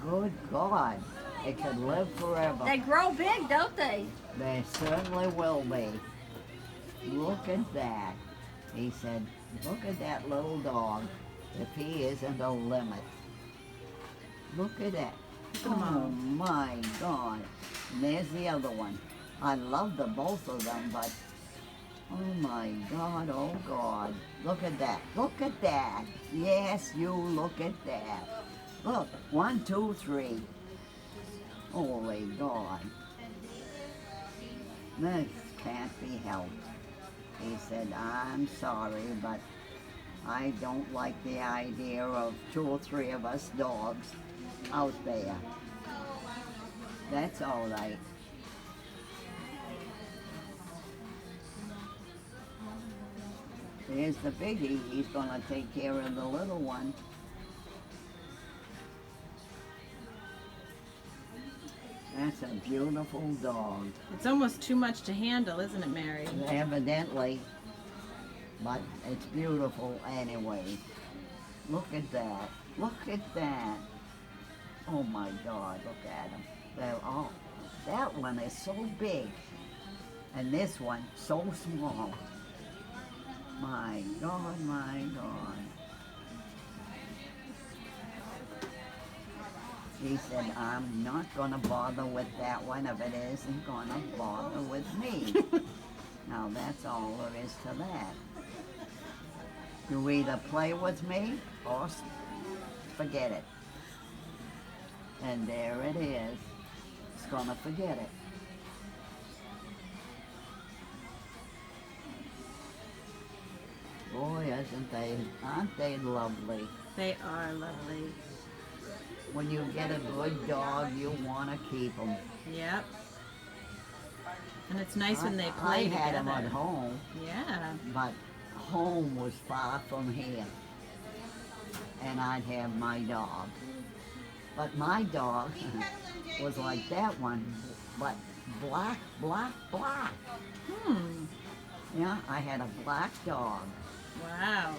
Good God, it could live forever. They grow big, don't they? They certainly will be. Look at that. He said, look at that little dog, if he isn't a limit. Look at that. Oh my God. And there's the other one. I love the both of them, but oh my God, oh God. Look at that. Look at that. Yes, you look at that. Look, 1, 2, 3. Holy God. This can't be helped. He said, I'm sorry, but I don't like the idea of 2 or 3 of us dogs out there. That's all right. Here's the biggie. He's going to take care of the little one. That's a beautiful dog. It's almost too much to handle, isn't it, Mary? Evidently. But it's beautiful anyway. Look at that. Look at that. Oh my God, look at them. They're all, that one is so big. And this one so small. My God, my God. He said, I'm not going to bother with that one if it isn't going to bother with me. Now that's all there is to that. You either play with me or forget it. And there it is. It's going to forget it. Boy, aren't they lovely? They are lovely. When you get a good dog, you want to keep them. Yep. And it's nice when they play together. I had them at home. Yeah. But home was far from here. And I'd have my dog. But my dog was like that one, but black, black, black. Yeah, I had a black dog. Wow.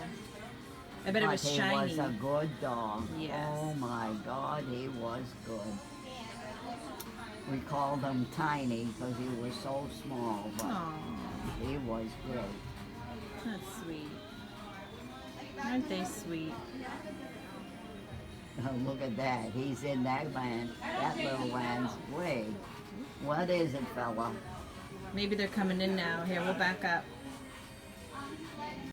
I bet it was shiny. But he was a good dog. Yes. Oh my God, he was good. We called him Tiny because he was so small, but Aww. he was great. That's sweet. Aren't they sweet? Look at that. He's in that land. That little land's way. What is it, fella? Maybe they're coming in now. Here, we'll back up.